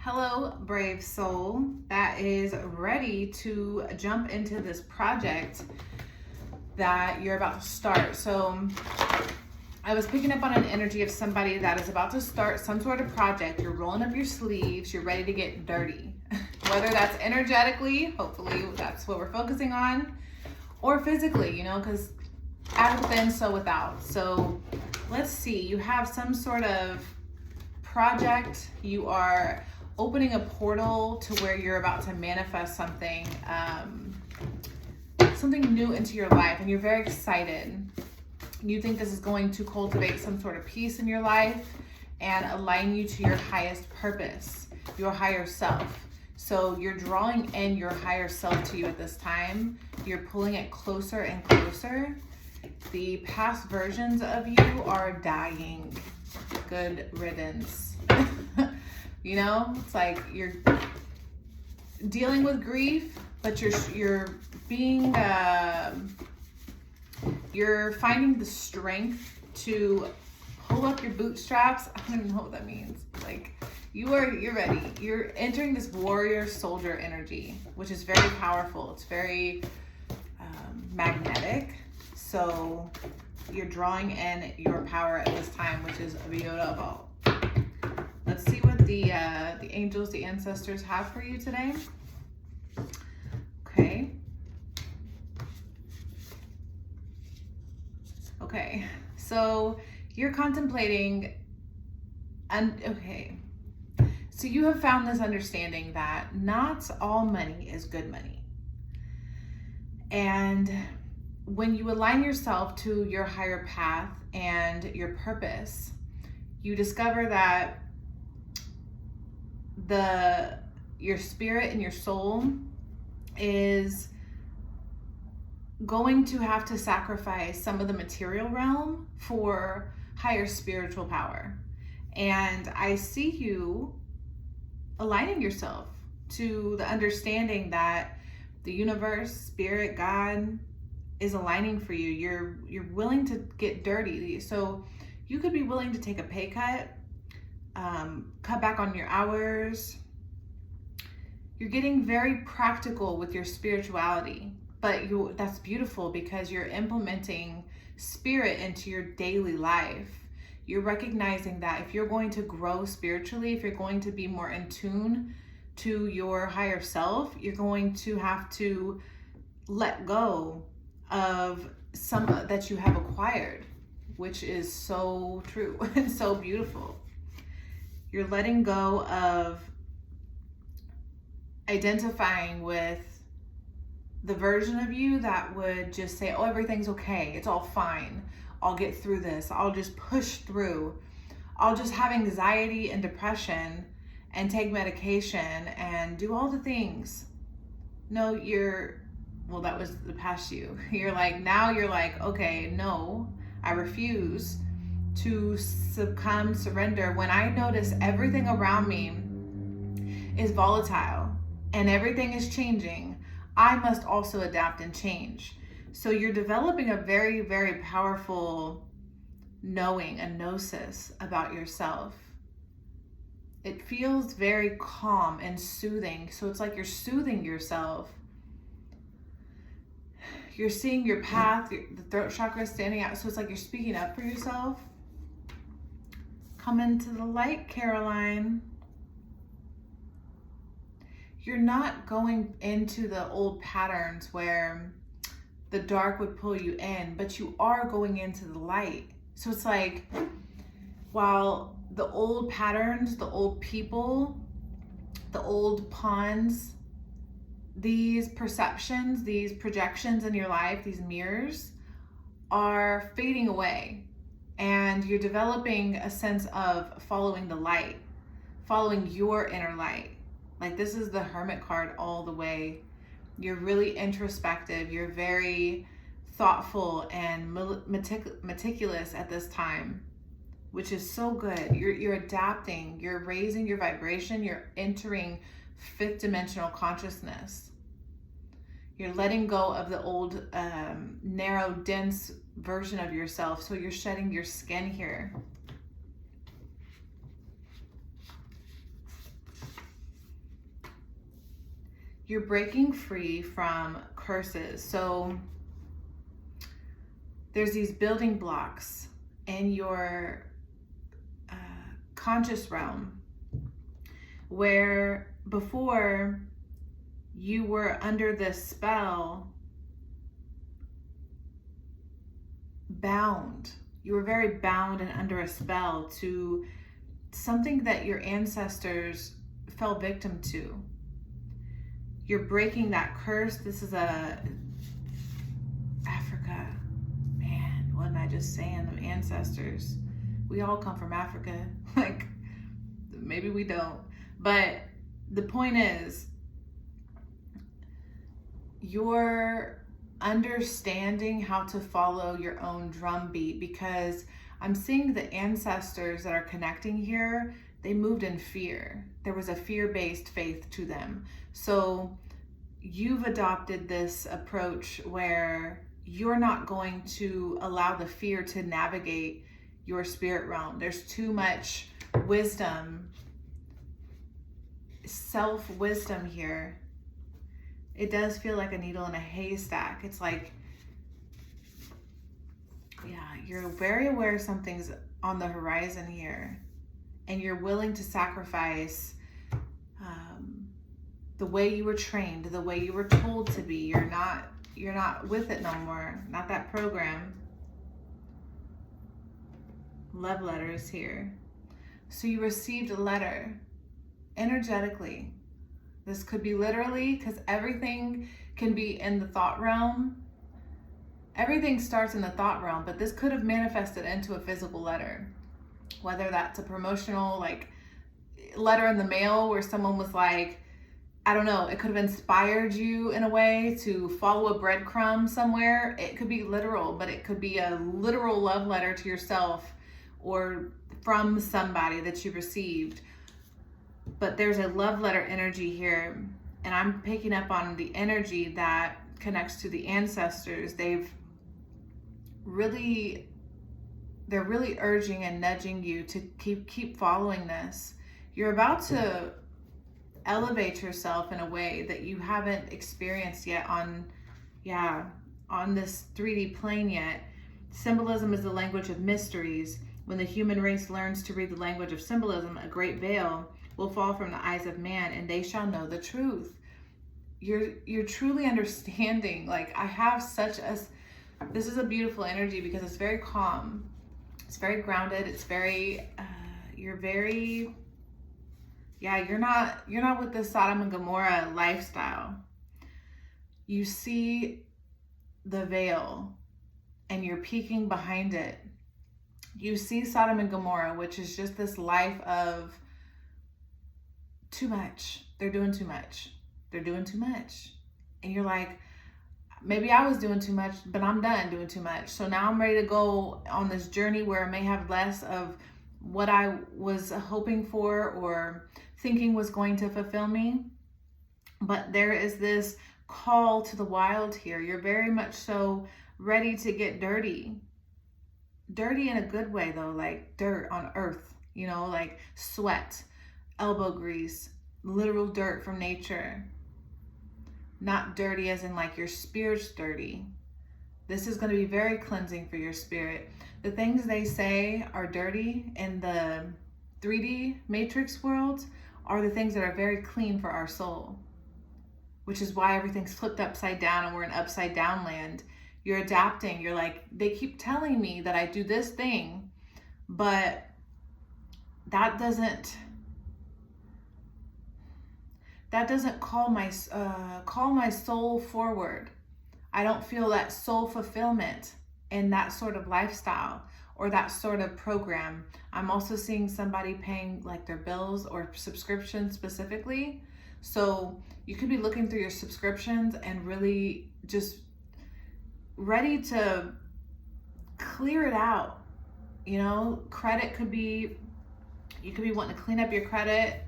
Hello, brave soul that is ready to jump into this project that you're about to start. So I was picking up on an energy of somebody that is about to start some sort of project. You're rolling up your sleeves, you're ready to get dirty. Whether that's energetically, hopefully that's what we're focusing on, or physically, because as within, so without. So let's see, you have some sort of project. You are opening a portal to where you're about to manifest something new into your life, and you're very excited. You think this is going to cultivate some sort of peace in your life and align you to your highest purpose, your higher self. So you're drawing in your higher self to you at this time. You're pulling it closer and closer. The past versions of you are dying. Good riddance. It's like you're dealing with grief, but you're being you're finding the strength to pull up your bootstraps. I don't even know what that means. Like you're ready. You're entering this warrior soldier energy, which is very powerful. It's very magnetic. So you're drawing in your power at this time, which is beautiful. Let's see what the angels, the ancestors have for you today. Okay, so you're contemplating, so you have found this understanding that not all money is good money. And when you align yourself to your higher path and your purpose, you discover that your spirit and your soul is going to have to sacrifice some of the material realm for higher spiritual power. And I see you aligning yourself to the understanding that the universe, spirit, God is aligning for you. You're willing to get dirty. So you could be willing to take a pay cut, cut back on your hours. You're getting very practical with your spirituality, but that's beautiful because you're implementing spirit into your daily life. You're recognizing that if you're going to grow spiritually, if you're going to be more in tune to your higher self, you're going to have to let go of some that you have acquired, which is so true and so beautiful. You're letting go of identifying with the version of you that would just say, oh, everything's okay. It's all fine. I'll get through this. I'll just push through. I'll just have anxiety and depression and take medication and do all the things. No, that was the past you. Now you're like, okay, no, I refuse to surrender. When I notice everything around me is volatile and everything is changing, I must also adapt and change. So you're developing a very, very powerful knowing, a gnosis about yourself. It feels very calm and soothing. So it's like you're soothing yourself. You're seeing your path, the throat chakra is standing out. So it's like you're speaking up for yourself. Come into the light, Caroline. You're not going into the old patterns where the dark would pull you in, but you are going into the light. So it's like, while the old patterns, the old people, the old pawns, these perceptions, these projections in your life, these mirrors are fading away. And you're developing a sense of following the light, following your inner light. Like this is the Hermit card all the way. You're really introspective. You're very thoughtful and meticulous at this time, which is so good. You're adapting. You're raising your vibration. You're entering fifth dimensional consciousness. You're letting go of the old narrow, dense version of yourself. So you're shedding your skin here. you're breaking free from curses. So there's these building blocks in your conscious realm where before you were under this spell, bound. You were very bound and under a spell to something that your ancestors fell victim to. You're breaking that curse. This is Africa. Man, what am I just saying? Them ancestors. We all come from Africa. Like, maybe we don't. But the point is, you're understanding how to follow your own drumbeat, because I'm seeing the ancestors that are connecting here, they moved in fear. There was a fear-based faith to them. So you've adopted this approach where you're not going to allow the fear to navigate your spirit realm. There's too much wisdom, self-wisdom here. It does feel like a needle in a haystack. It's like, yeah, you're very aware something's on the horizon here, and you're willing to sacrifice the way you were trained, the way you were told to be. You're not with it no more. Not that program. Love letters here. So you received a letter energetically. This could be literally, because everything can be in the thought realm. Everything starts in the thought realm, but this could have manifested into a physical letter. Whether that's a promotional, like, letter in the mail where someone was like, I don't know, it could have inspired you in a way to follow a breadcrumb somewhere. It could be literal, but it could be a literal love letter to yourself or from somebody that you received. But there's a love letter energy here, and I'm picking up on the energy that connects to the ancestors. They're really urging and nudging you to keep following this. You're about to elevate yourself in a way that you haven't experienced yet on this 3D plane yet. Symbolism is the language of mysteries. When the human race learns to read the language of symbolism, a great veil will fall from the eyes of man, and they shall know the truth. You're truly understanding. Like, I have this is a beautiful energy because it's very calm. It's very grounded. It's very, you're not with the Sodom and Gomorrah lifestyle. You see the veil and you're peeking behind it. You see Sodom and Gomorrah, which is just this life of too much. They're doing too much. They're doing too much. And you're like, maybe I was doing too much, but I'm done doing too much. So now I'm ready to go on this journey where I may have less of what I was hoping for or thinking was going to fulfill me. But there is this call to the wild here. You're very much so ready to get dirty. Dirty in a good way though, like dirt on earth, like sweat, elbow grease, literal dirt from nature. Not dirty as in like your spirit's dirty. This is going to be very cleansing for your spirit. The things they say are dirty in the 3D matrix world are the things that are very clean for our soul, which is why everything's flipped upside down and we're in upside down land. You're adapting. You're like, they keep telling me that I do this thing, but that doesn't call my soul forward. I don't feel that soul fulfillment in that sort of lifestyle or that sort of program. I'm also seeing somebody paying like their bills or subscriptions specifically. So you could be looking through your subscriptions and really just ready to clear it out. Credit could be, you could be wanting to clean up your credit.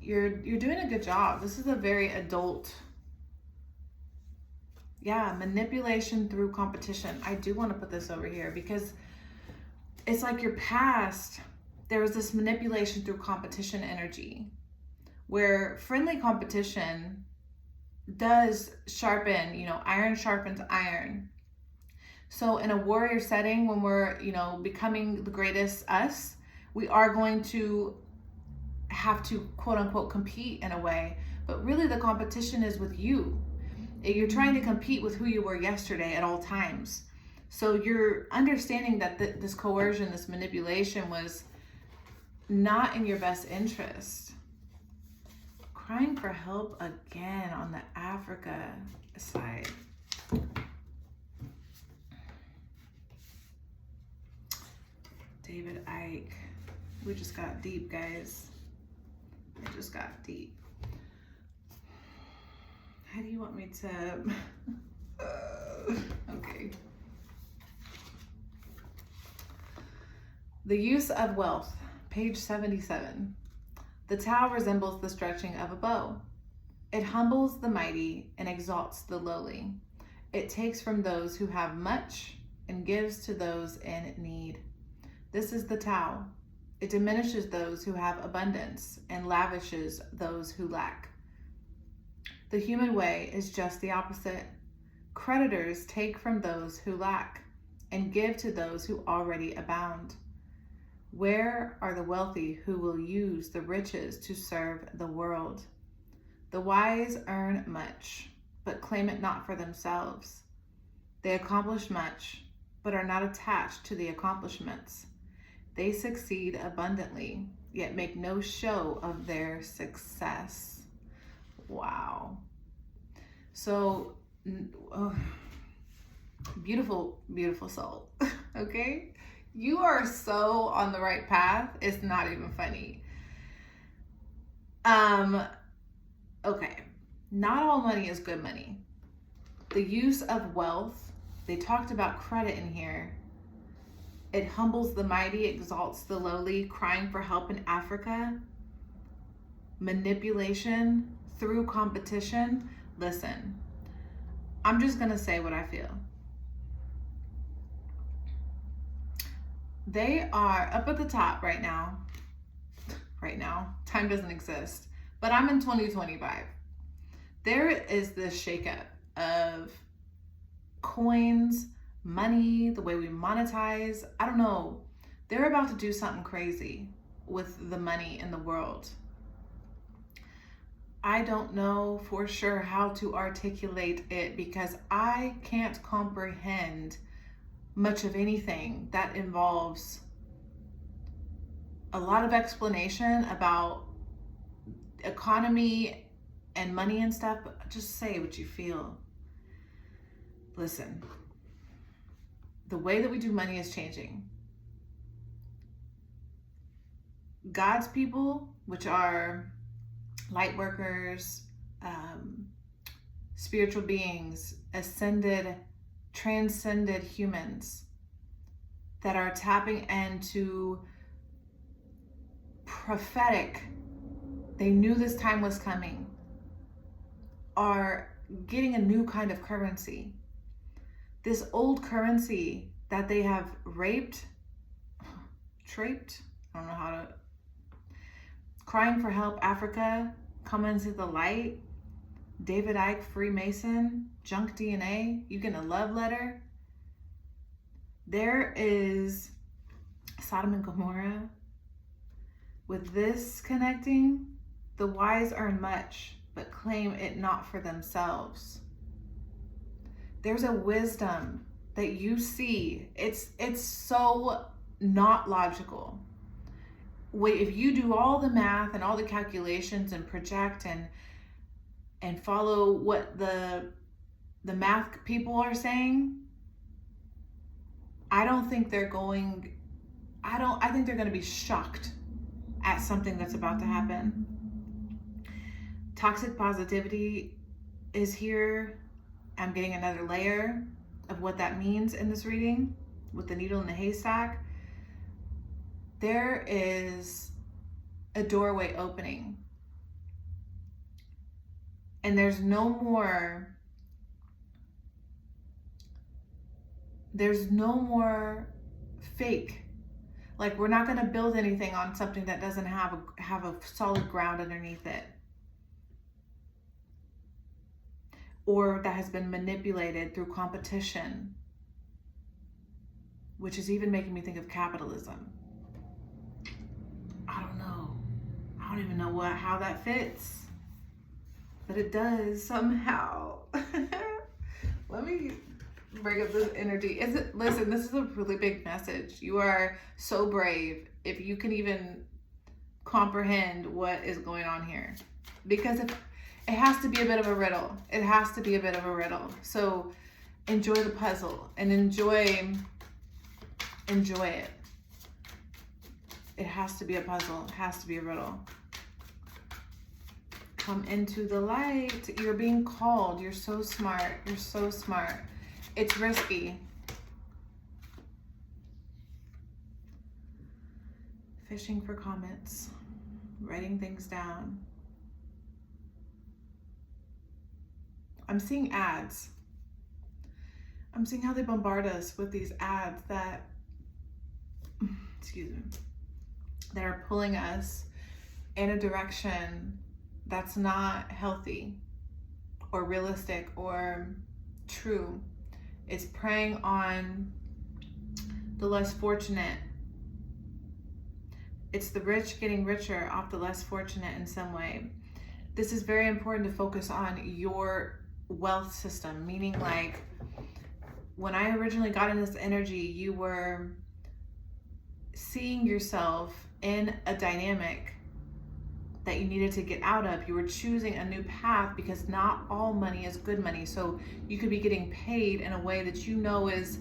You're doing a good job. This is a very adult, manipulation through competition. I do want to put this over here because it's like your past, there was this manipulation through competition energy where friendly competition does sharpen, iron sharpens iron. So in a warrior setting, when we're, becoming the greatest us, we are going to have to quote unquote compete in a way, but really the competition is with you. You're trying to compete with who you were yesterday at all times. So you're understanding that this coercion, this manipulation was not in your best interest. Crying for help again on the Africa side. David Icke. We just got deep, guys. It just got deep. How do you want me to? Okay. The use of wealth, page 77. The Tao resembles the stretching of a bow. It humbles the mighty and exalts the lowly. It takes from those who have much and gives to those in need. This is the Tao. It diminishes those who have abundance and lavishes those who lack. The human way is just the opposite. Creditors take from those who lack and give to those who already abound. Where are the wealthy who will use the riches to serve the world? The wise earn much, but claim it not for themselves. They accomplish much, but are not attached to the accomplishments. They succeed abundantly, yet make no show of their success. Wow. So, beautiful, beautiful soul. Okay? You are so on the right path. It's not even funny. Okay. Not all money is good money. The use of wealth, they talked about credit in here. It humbles the mighty, exalts the lowly, crying for help in Africa. Manipulation through competition. Listen, I'm just going to say what I feel. They are up at the top right now. Right now, time doesn't exist, but I'm in 2025. There is this shakeup of coins, money, the way we monetize. I don't know. They're about to do something crazy with the money in the world. I don't know for sure how to articulate it because I can't comprehend much of anything that involves a lot of explanation about economy and money and stuff, but just say what you feel. Listen, the way that we do money is changing. God's people, which are light workers, spiritual beings, ascended, transcended humans that are tapping into prophetic, they knew this time was coming, are getting a new kind of currency. This old currency that they have traped, I don't know how to, crying for help, Africa, come into the light, David Icke, Freemason, junk DNA, you get a love letter. There is Sodom and Gomorrah. With this connecting, the wise earn much, but claim it not for themselves. There's a wisdom that you see. It's so not logical. If you do all the math and all the calculations and project and follow what the math people are saying, I think they're going to be shocked at something that's about to happen. Toxic positivity is here. I'm getting another layer of what that means in this reading with the needle in the haystack. There is a doorway opening. And there's no more fake. Like, we're not going to build anything on something that doesn't have a solid ground underneath it, or that has been manipulated through competition, which is even making me think of capitalism. I don't know. I don't even know how that fits, but it does somehow. Let me bring up this energy. Listen, this is a really big message. You are so brave if you can even comprehend what is going on here, because it has to be a bit of a riddle. It has to be a bit of a riddle. So enjoy the puzzle and enjoy it. It has to be a puzzle. It has to be a riddle. Come into the light. You're being called. You're so smart. You're so smart. It's risky. Fishing for comments. Writing things down. I'm seeing ads. I'm seeing how they bombard us with these ads that, excuse me, that are pulling us in a direction that's not healthy or realistic or true. It's preying on the less fortunate. It's the rich getting richer off the less fortunate in some way. This is very important to focus on your wealth system, meaning, like, when I originally got in this energy, you were seeing yourself in a dynamic that you needed to get out of. You were choosing a new path because not all money is good money. So you could be getting paid in a way that you know is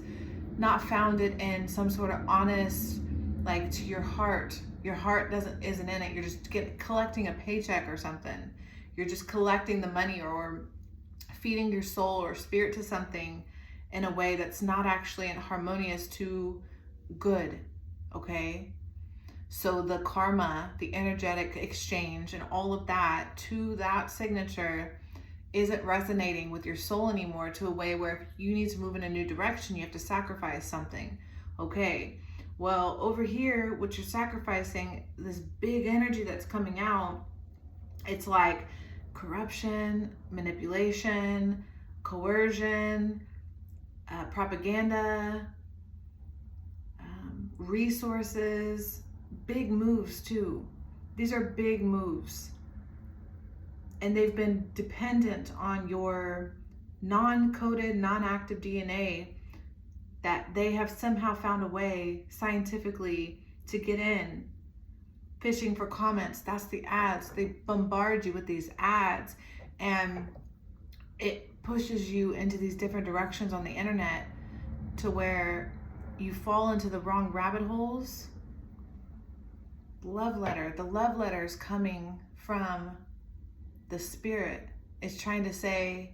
not founded in some sort of honest, like, to your heart. Your heart isn't in it. You're just collecting a paycheck or something. You're just collecting the money or feeding your soul or spirit to something in a way that's not actually harmonious to good, okay? So the karma, the energetic exchange, and all of that to that signature isn't resonating with your soul anymore, to a way where if you need to move in a new direction, you have to sacrifice something. Okay, well, over here, what you're sacrificing, this big energy that's coming out, it's like corruption, manipulation, coercion, propaganda, resources, big moves too. These are big moves. And they've been dependent on your non-coded, non-active DNA that they have somehow found a way scientifically to get in. Fishing for comments, that's the ads. They bombard you with these ads, and it pushes you into these different directions on the internet to where you fall into the wrong rabbit holes. The love letter is coming from the spirit. It's trying to say,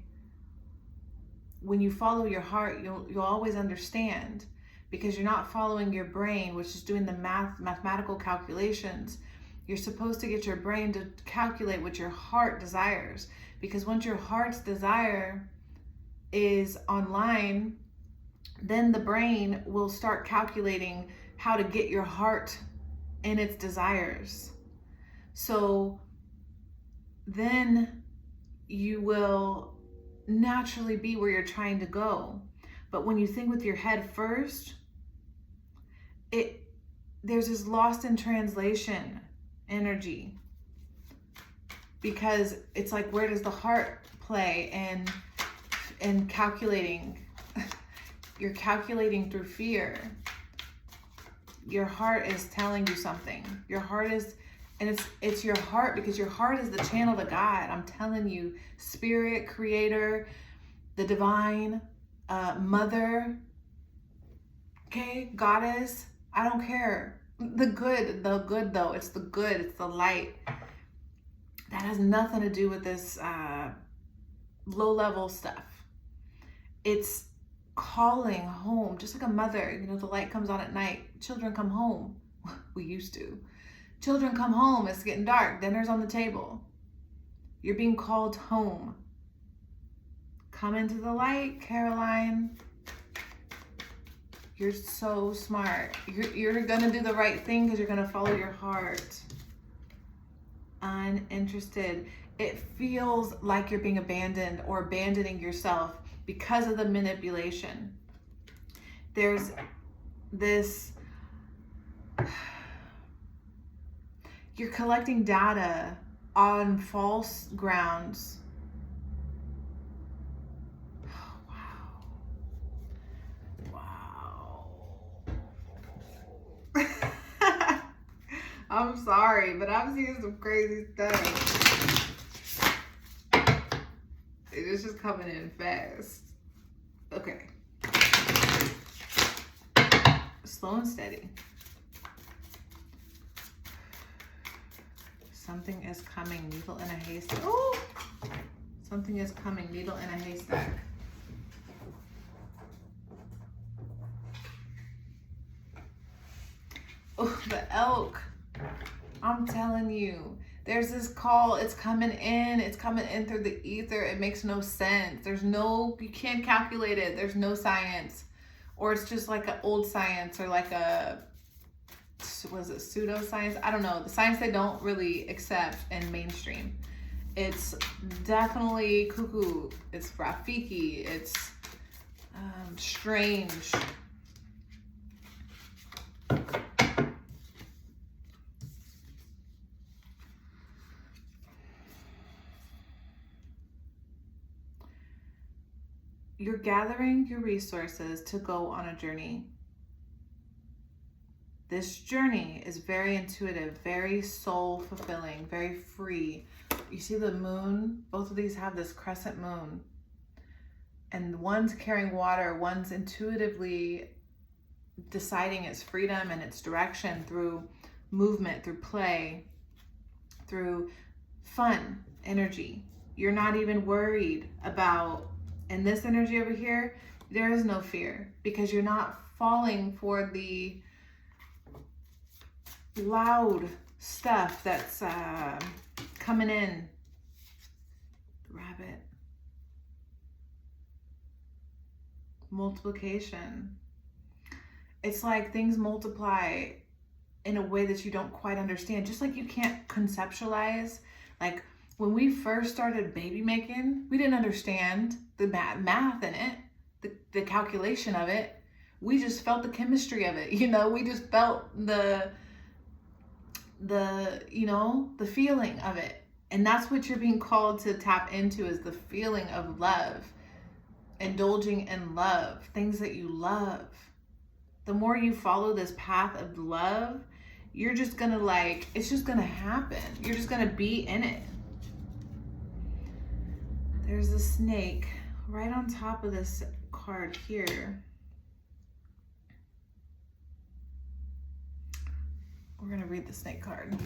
when you follow your heart, you'll always understand, because you're not following your brain, which is doing the mathematical calculations. You're supposed to get your brain to calculate what your heart desires, because once your heart's desire is online, then the brain will start calculating how to get your heart in its desires. So then you will naturally be where you're trying to go. But when you think with your head first, there's this lost in translation energy, because it's like, where does the heart play in calculating? You're calculating through fear. Your heart is telling you something. Your heart is, and it's your heart, because your heart is the channel to God. I'm telling you, spirit, creator, the divine, mother, okay, goddess, I don't care. The good though, it's the good, it's the light. That has nothing to do with this low level stuff. It's calling home, just like a mother, the light comes on at night, children come home. We used to. Children come home, it's getting dark, dinner's on the table. You're being called home. Come into the light, Caroline. You're so smart. You're going to do the right thing because you're going to follow your heart. Uninterested. It feels like you're being abandoned or abandoning yourself because of the manipulation. There's this, you're collecting data on false grounds. I'm sorry, but I'm seeing some crazy stuff. It's just coming in fast. Okay. Slow and steady. Something is coming. Needle in a haystack. Oh! Something is coming. Needle in a haystack. Oh, the elk. I'm telling you, there's this call. It's coming in. It's coming in through the ether. It makes no sense. You can't calculate it. There's no science. Or it's just like an old science or like was it pseudoscience? I don't know. The science they don't really accept in mainstream. It's definitely cuckoo. It's Rafiki. It's strange. You're gathering your resources to go on a journey. This journey is very intuitive, very soul fulfilling, very free. You see the moon? Both of these have this crescent moon. And one's carrying water, one's intuitively deciding its freedom and its direction through movement, through play, through fun energy. You're not even worried about, in this energy over here, there is no fear because you're not falling for the loud stuff that's coming in. Rabbit. Multiplication. It's like things multiply in a way that you don't quite understand. Just like you can't conceptualize. Like when we first started baby making, we didn't understand the math in it, the calculation of it. We just felt the chemistry of it. We just felt the feeling of it. And that's what you're being called to tap into, is the feeling of love, indulging in love, things that you love. The more you follow this path of love, you're just gonna it's just gonna happen. You're just gonna be in it. There's a snake right on top of this card here. We're gonna read the snake card.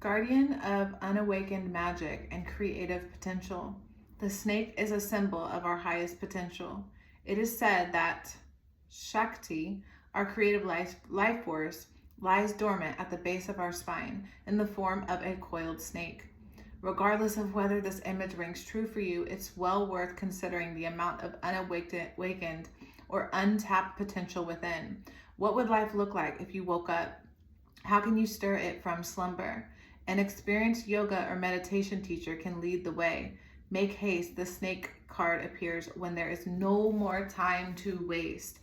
Guardian of unawakened magic and creative potential. The snake is a symbol of our highest potential. It is said that Shakti, our creative life force, lies dormant at the base of our spine in the form of a coiled snake. Regardless of whether this image rings true for you, it's well worth considering the amount of unawakened or untapped potential within. What would life look like if you woke up? How can you stir it from slumber? An experienced yoga or meditation teacher can lead the way. Make haste. The snake card appears when there is no more time to waste.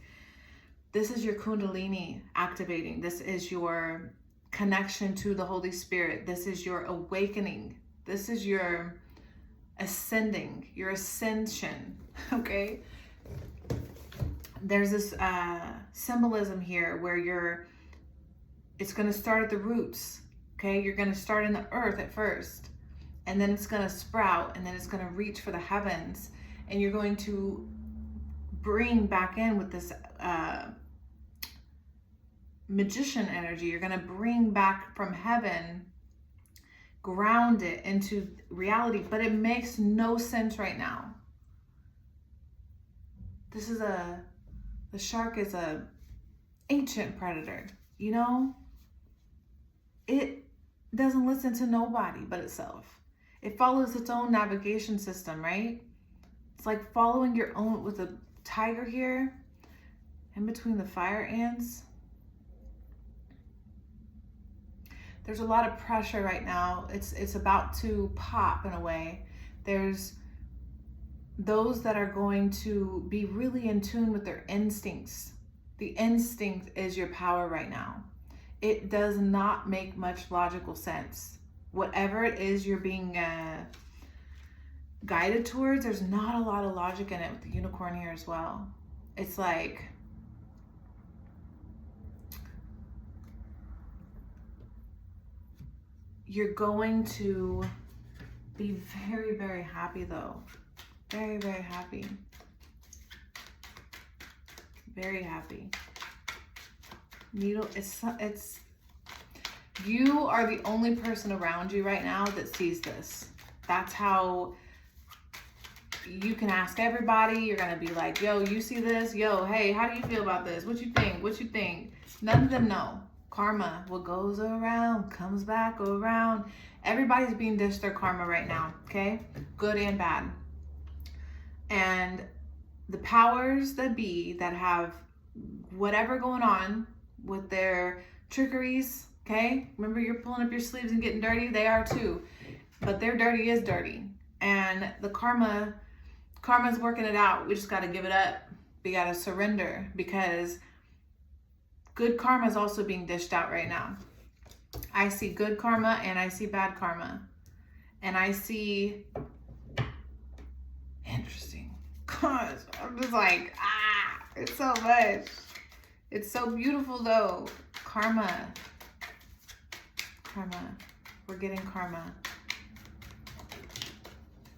This is your Kundalini activating. This is your connection to the Holy Spirit. This is your awakening. This is your ascending, your ascension, okay? There's this symbolism here where it's going to start at the roots, okay? You're going to start in the earth at first, and then it's going to sprout, and then it's going to reach for the heavens, and you're going to bring back in with this magician energy. You're going to bring back from heaven, ground it into reality, but it makes no sense right now. The shark is a ancient predator, it doesn't listen to nobody but itself. It follows its own navigation system, right? It's like following your own, with a tiger here in between the fire ants. There's a lot of pressure right now. It's about to pop in a way. There's those that are going to be really in tune with their instincts. The instinct is your power right now. It does not make much logical sense. Whatever it is you're being guided towards, there's not a lot of logic in it with the unicorn here as well. It's like, you're going to be very, very happy though. Very, very happy. Very happy. Needle, it's, you are the only person around you right now that sees this. That's how you can ask everybody. You're going to be like, yo, you see this? Yo, hey, how do you feel about this? What you think? What you think? None of them know. Karma, what goes around comes back around. Everybody's being dished their karma right now, okay? Good and bad. And the powers that be that have whatever going on with their trickeries, okay? Remember, you're pulling up your sleeves and getting dirty? They are too. But their dirty is dirty. And the karma's working it out. We just got to give it up. We got to surrender, because good karma is also being dished out right now. I see good karma and I see bad karma. And I see, interesting. Gosh, I'm just like, it's so much. It's so beautiful though. Karma. We're getting karma.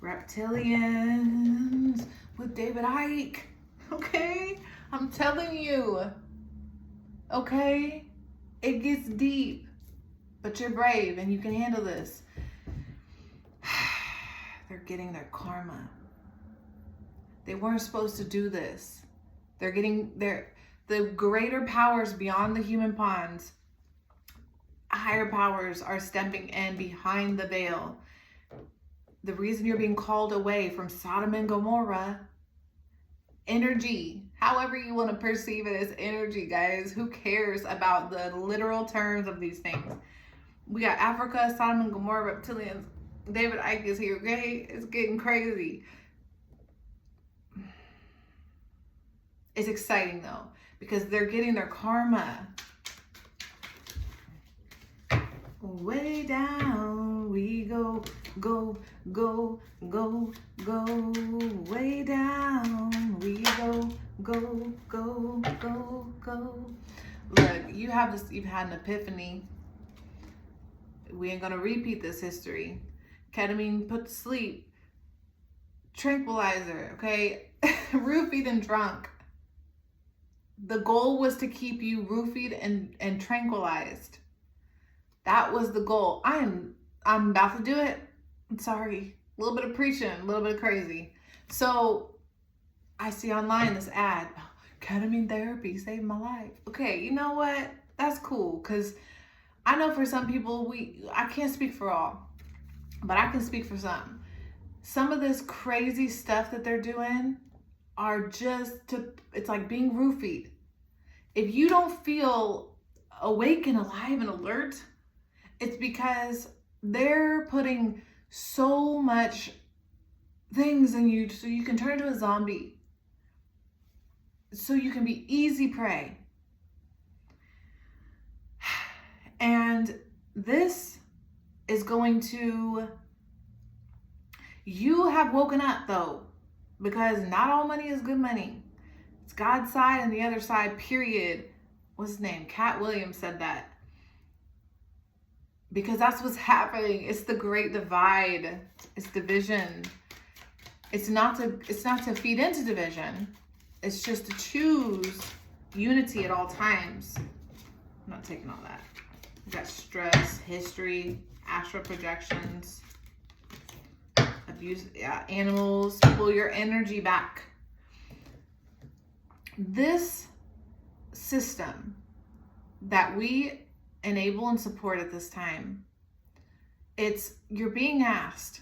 Reptilians with David Icke. Okay? I'm telling you. Okay? It gets deep. But you're brave and you can handle this. They're getting their karma. They weren't supposed to do this. They're getting the greater powers beyond the human ponds. Higher powers are stepping in behind the veil. The reason you're being called away from Sodom and Gomorrah, energy, however you want to perceive it as energy, guys. Who cares about the literal terms of these things? We got Africa, Sodom and Gomorrah, reptilians. David Icke is here, okay? It's getting crazy. It's exciting though, because they're getting their karma. Way down we go, go, go, go, go. Way down we go, go, go, go, go. Look, you've had an epiphany. We ain't gonna repeat this history. Ketamine put to sleep. Tranquilizer, okay? Roofied and drunk. The goal was to keep you roofied and tranquilized. That was the goal. I'm about to do it. I'm sorry. A little bit of preaching, a little bit of crazy. So I see online this ad, ketamine therapy saved my life. Okay, you know what? That's cool, because I know for some people, I can't speak for all, but I can speak for some. Some of this crazy stuff that they're doing are it's like being roofied. If you don't feel awake and alive and alert, it's because they're putting so much things in you so you can turn into a zombie. So you can be easy prey. And this is going to, you have woken up though, because not all money is good money. It's God's side and the other side, period. What's his name? Cat Williams said that. Because that's what's happening. It's the great divide. It's division. It's not to feed into division. It's just to choose unity at all times. I'm not taking all that. We got stress, history, astral projections, abuse, animals, pull your energy back. This system that we enable and support at this time you're being asked.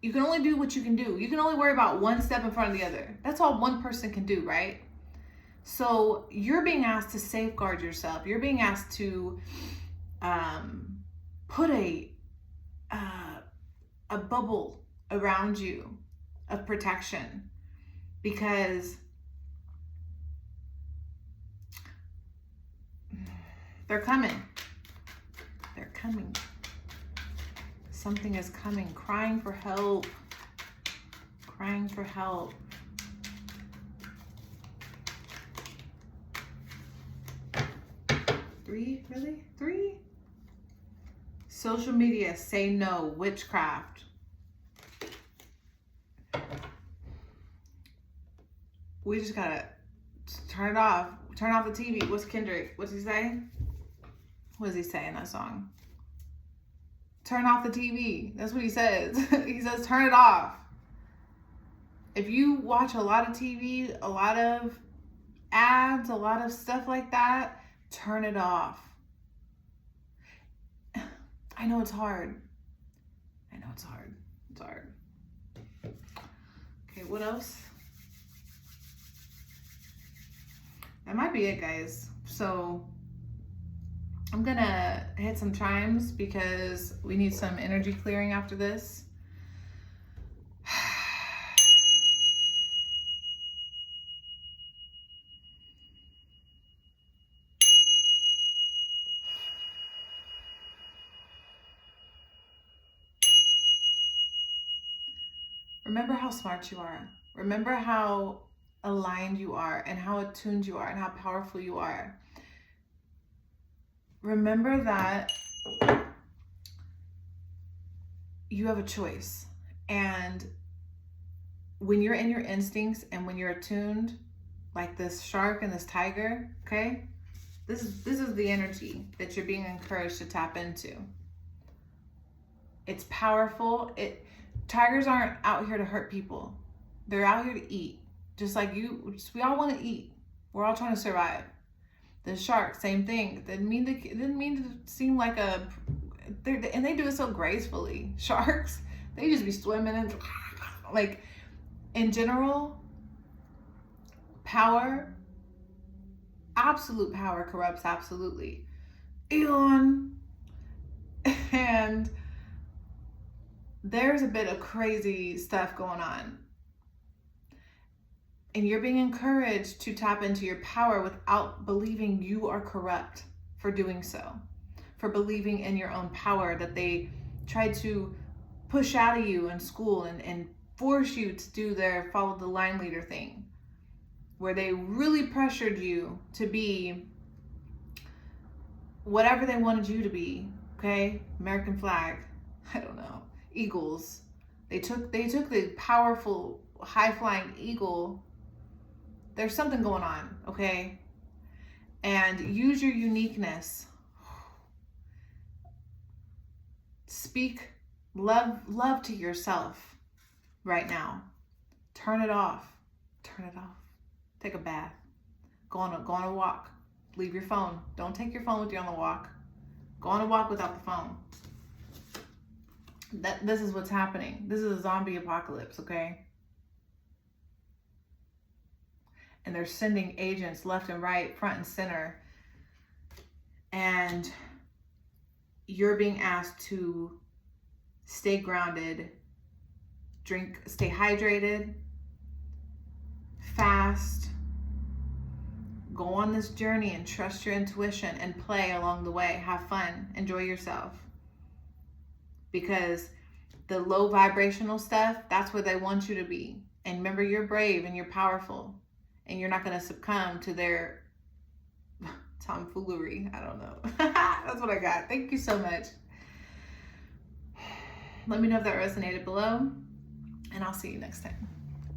You can only do what you can do. You can only worry about one step in front of the other. That's all one person can do, right? So you're being asked to safeguard yourself. You're being asked to put a bubble around you of protection, because they're coming. They're coming. Something is coming. Crying for help. Crying for help. Three? Really? Three? Social media, say no. Witchcraft. We just gotta turn it off. Turn off the TV. What's Kendrick? What's he say? What does he say in that song? Turn off the TV. That's what he says. He says, turn it off. If you watch a lot of TV, a lot of ads, a lot of stuff like that, turn it off. I know it's hard. I know it's hard. It's hard. Okay, what else? That might be it, guys. So I'm gonna hit some chimes because we need some energy clearing after this. Remember how smart you are. Remember how aligned you are and how attuned you are and how powerful you are. Remember that you have a choice. And when you're in your instincts and when you're attuned, like this shark and this tiger, okay? This is the energy that you're being encouraged to tap into. It's powerful. Tigers aren't out here to hurt people. They're out here to eat. Just like you, we all want to eat. We're all trying to survive. The shark, same thing. Didn't mean to seem like and they do it so gracefully. Sharks, they just be swimming and like, in general, power, absolute power corrupts absolutely. Elon, and there's a bit of crazy stuff going on. And you're being encouraged to tap into your power without believing you are corrupt for doing so, for believing in your own power that they tried to push out of you in school and force you to do their follow the line leader thing, where they really pressured you to be whatever they wanted you to be. Okay, American flag, I don't know, eagles. They took the powerful high flying eagle. There's something going on, okay? And use your uniqueness. Speak love to yourself right now. Turn it off. Turn it off. Take a bath. Go on a walk. Leave your phone. Don't take your phone with you on the walk. Go on a walk without the phone. This is what's happening. This is a zombie apocalypse, okay? And they're sending agents left and right, front and center. And you're being asked to stay grounded, stay hydrated, fast, go on this journey and trust your intuition and play along the way. Have fun, enjoy yourself. Because the low vibrational stuff, that's where they want you to be. And remember, you're brave and you're powerful. And you're not going to succumb to their tomfoolery. I don't know. That's what I got. Thank you so much. Let me know if that resonated below. And I'll see you next time.